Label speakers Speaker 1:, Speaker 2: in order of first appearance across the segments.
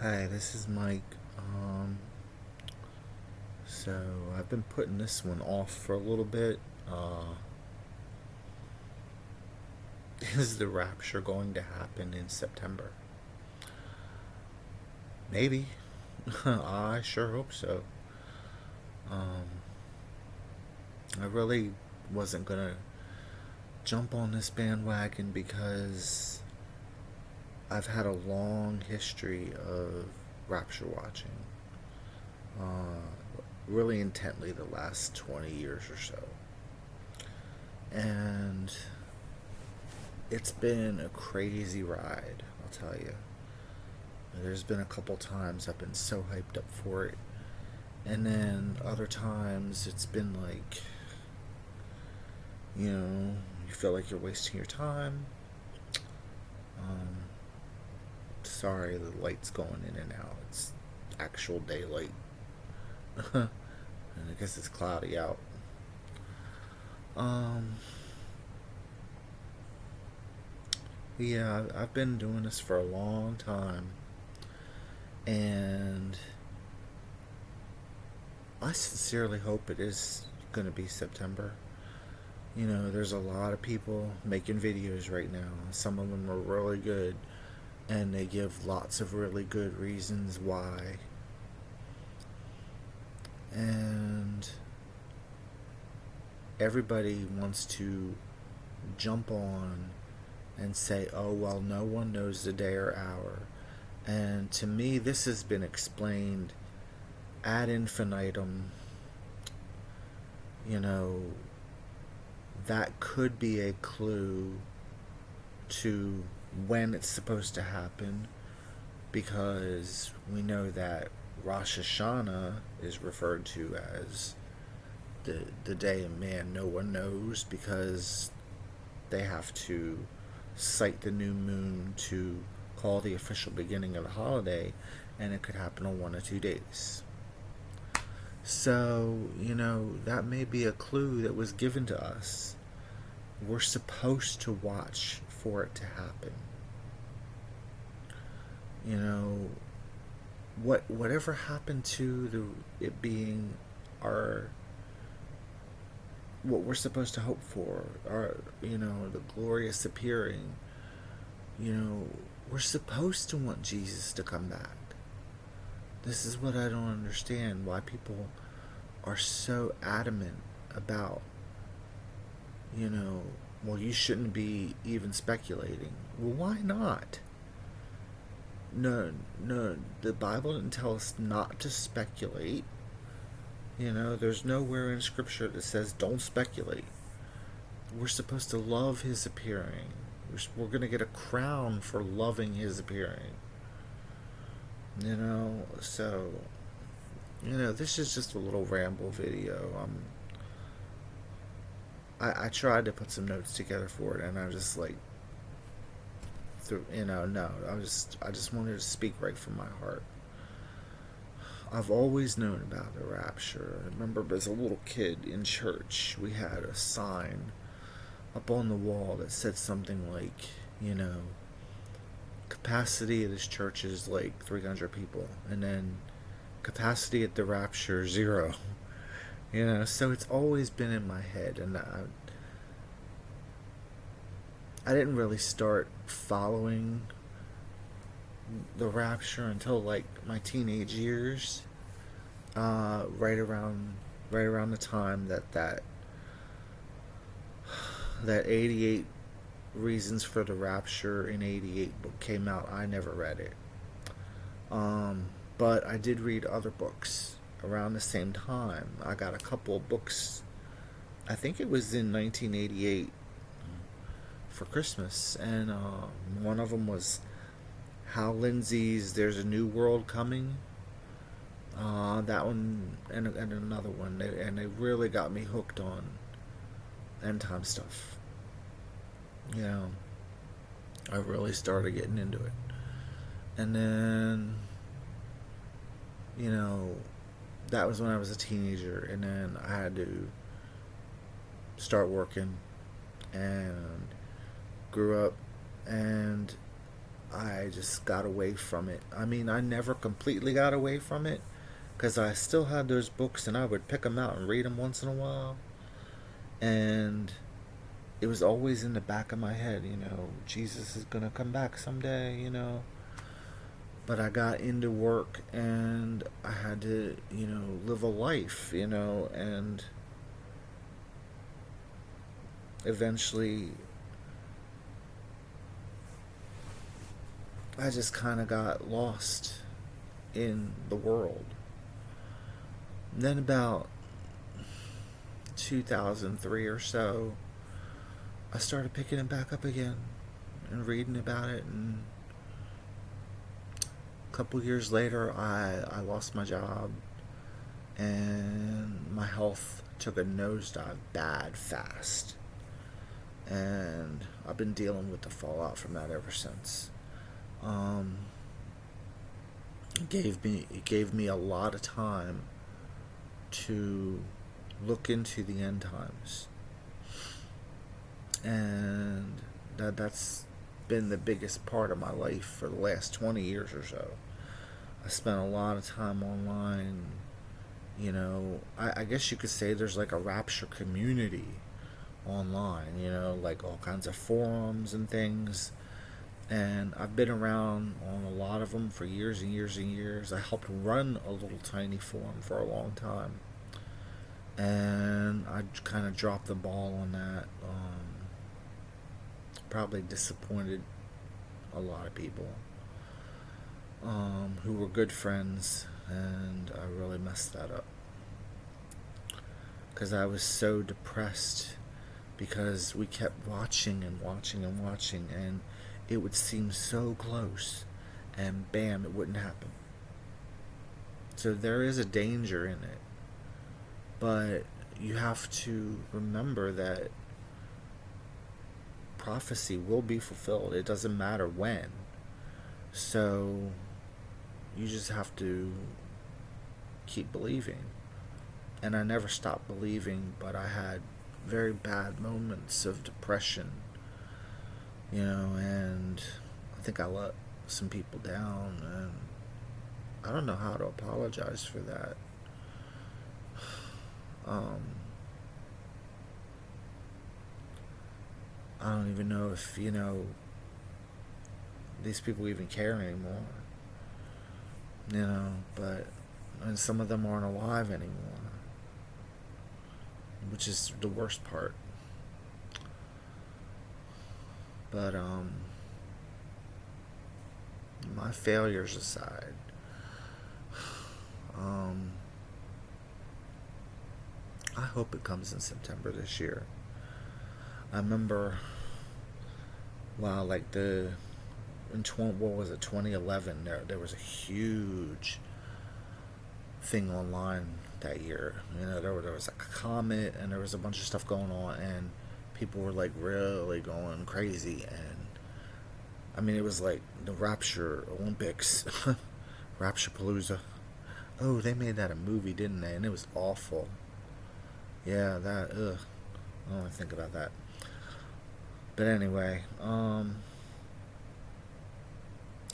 Speaker 1: Hi, this is Mike. So I've been putting this one off for a little bit. Is the rapture going to happen in September? Maybe. I sure hope so. Um, I really wasn't gonna jump on this bandwagon because I've had a long history of rapture watching. Really intently the last 20 years or so. And it's been a crazy ride, I'll tell you. There's been a couple times I've been so hyped up for it, and then other times it's been like, you feel like you're wasting your time. Um, Sorry, the light's going in and out. It's actual daylight, and I guess it's cloudy out. Um, yeah, I've been doing this for a long time, and I sincerely hope it is going to be September. There's a lot of people making videos right now. Some of them are really good, and they give lots of really good reasons why. And everybody wants to jump on and say, oh, well, no one knows the day or hour. And to me, this has been explained ad infinitum. You know, that could be a clue to when it's supposed to happen, because we know that Rosh Hashanah is referred to as the day of man no one knows, because they have to cite the new moon to call the official beginning of the holiday, and it could happen on 1 or 2 days. So, that may be a clue that was given to us. We're supposed to watch for it to happen. You know, whatever happened to it being our what we're supposed to hope for, our the glorious appearing. You know, we're supposed to want Jesus to come back. This is what I don't understand, why people are so adamant about, you know, well, you shouldn't be even speculating. Well, why not? No, no, the Bible didn't tell us not to speculate. There's nowhere in Scripture that says don't speculate. We're supposed to love His appearing. We're going to get a crown for loving His appearing. So, this is just a little ramble video. I tried to put some notes together for it, and I just like, no, I just wanted to speak right from my heart. I've always known about the rapture. I remember as a little kid in church, we had a sign up on the wall that said something like, you know, capacity at this church is like 300 people, and then capacity at the rapture 0. So it's always been in my head, and I didn't really start following the rapture until like my teenage years, right around the time that 88 Reasons for the Rapture in 88 book came out. I never read it. But I did read other books around the same time. I got a couple of books. I think it was in 1988 for Christmas, and one of them was Hal Lindsey's "There's a New World Coming." That one and another one, and they really got me hooked on end time stuff. You know, I really started getting into it, and then you know that was when I was a teenager, and then I had to start working, and grew up, and I just got away from it. I mean, I never completely got away from it because I still had those books and I would pick them out and read them once in a while. And it was always in the back of my head, Jesus is going to come back someday. But I got into work and I had to, live a life, and eventually I just kind of got lost in the world. And then about 2003 or so, I started picking it back up again and reading about it. And a couple years later, I lost my job and my health took a nosedive bad fast. And I've been dealing with the fallout from that ever since. Um, it gave me a lot of time to look into the end times, and that's been the biggest part of my life for the last 20 years or so. I spent a lot of time online. I guess you could say there's like a Rapture community online, like all kinds of forums and things. And I've been around on a lot of them for years and years and years. I helped run a little tiny forum for a long time. And I kind of dropped the ball on that. Probably disappointed a lot of people who were good friends. And I really messed that up. Because I was so depressed because we kept watching and watching and watching, and it would seem so close, and bam, it wouldn't happen. So there is a danger in it, but you have to remember that prophecy will be fulfilled. It doesn't matter when. So you just have to keep believing. And I never stopped believing, but I had very bad moments of depression, and I think I let some people down, and I don't know how to apologize for that. I don't even know if, these people even care anymore, but, and some of them aren't alive anymore, which is the worst part. But my failures aside, I hope it comes in September this year. I remember, wow, like what was it, 2011? There was a huge thing online that year. There was like a comet, and there was a bunch of stuff going on, and people were like really going crazy. And I mean, it was like the Rapture Olympics, Rapture Palooza. Oh, they made that a movie, didn't they? And it was awful. Yeah, that. Ugh. I don't want to think about that. But anyway,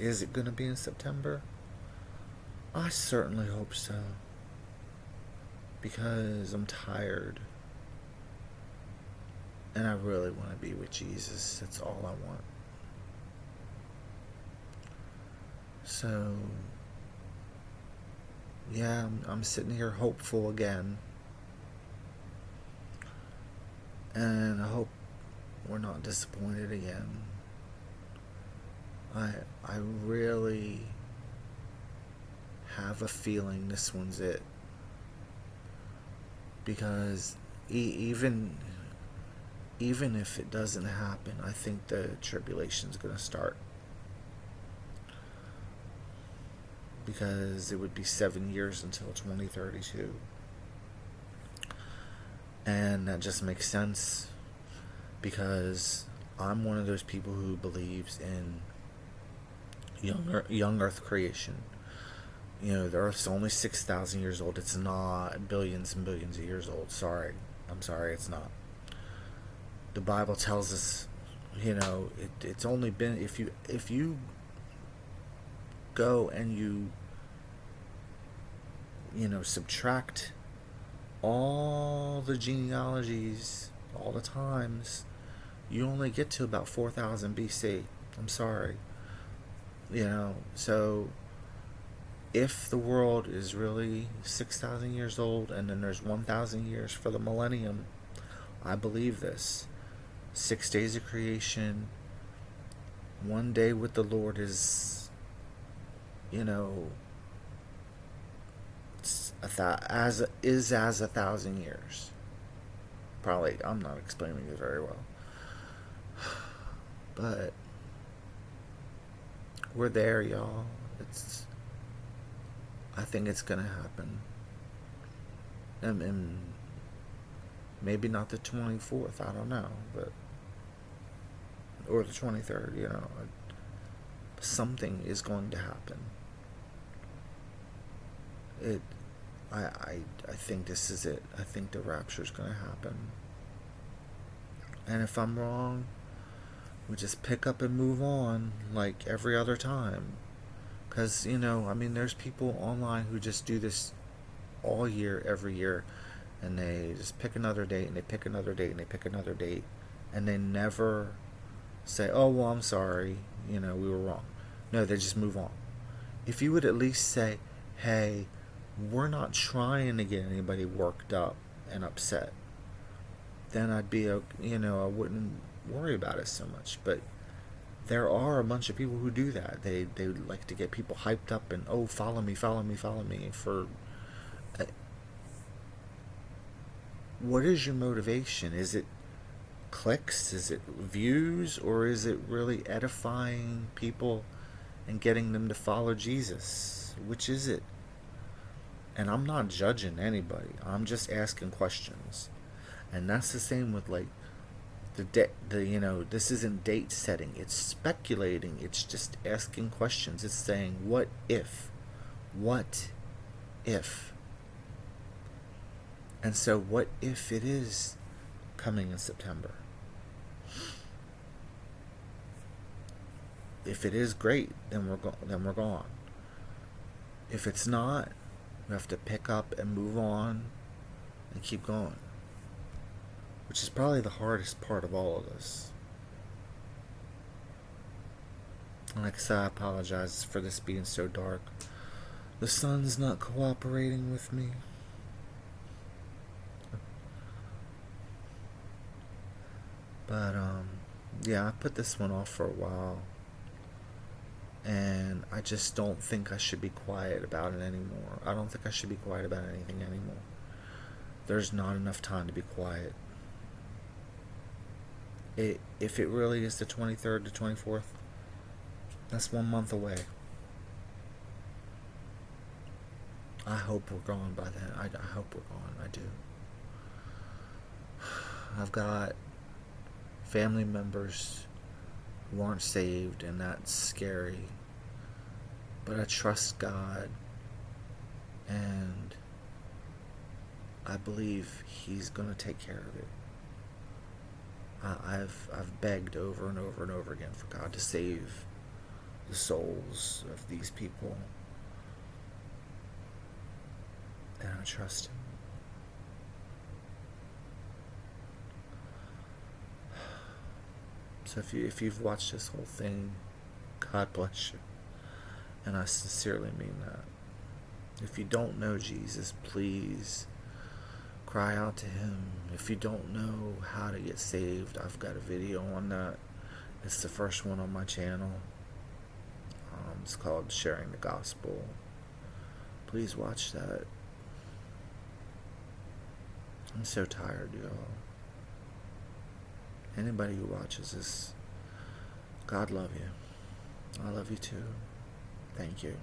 Speaker 1: is it gonna be in September? I certainly hope so. Because I'm tired. And I really want to be with Jesus. That's all I want. So, yeah, I'm sitting here hopeful again. And I hope we're not disappointed again. I really have a feeling this one's it. Because even if it doesn't happen, I think the tribulation's going to start. Because it would be 7 years until 2032. And that just makes sense. Because I'm one of those people who believes in young Earth creation. The Earth's only 6,000 years old. It's not billions and billions of years old. I'm sorry, it's not. The Bible tells us, it's only been, if you go and subtract all the genealogies, all the times, you only get to about 4000 BC. I'm sorry. So if the world is really 6,000 years old and then there's 1,000 years for the millennium, I believe this. 6 days of creation, one day with the Lord is, as 1,000 years. Probably, I'm not explaining it very well, but we're there, y'all. I think it's gonna happen, and maybe not the 24th. I don't know, but or the 23rd. Something is going to happen. I think this is it. I think the rapture is going to happen. And if I'm wrong, we just pick up and move on like every other time. Because, there's people online who just do this all year, every year. And they just pick another date, and they pick another date, and they pick another date. And they never say, oh, well, I'm sorry, we were wrong. No, they just move on. If you would at least say, hey, we're not trying to get anybody worked up and upset, then I'd be, I wouldn't worry about it so much. But there are a bunch of people who do that. They like to get people hyped up and, oh, follow me for... what is your motivation? Is it clicks? Is it views? Or is it really edifying people and getting them to follow Jesus? Which is it? And I'm not judging anybody. I'm just asking questions. And that's the same with this isn't date setting. It's speculating. It's just asking questions. It's saying, what if? What if? And so what if it is coming in September? If it is, great, then we're gone. If it's not, we have to pick up and move on and keep going. Which is probably the hardest part of all of this. And like I said, I apologize for this being so dark. The sun's not cooperating with me. But, I put this one off for a while. And I just don't think I should be quiet about it anymore. I don't think I should be quiet about anything anymore. There's not enough time to be quiet. If it really is the 23rd to 24th, that's 1 month away. I hope we're gone by then. I hope we're gone. I do. I've got family members who aren't saved, and that's scary. But I trust God, and I believe He's going to take care of it. I've begged over and over and over again for God to save the souls of these people, and I trust Him. So if you've watched this whole thing, God bless you, and I sincerely mean that. If you don't know Jesus, please cry out to Him. If you don't know how to get saved, I've got a video on that. It's the first one on my channel. It's called Sharing the Gospel. Please watch that. I'm so tired, y'all. Anybody who watches this, God love you. I love you too. Thank you.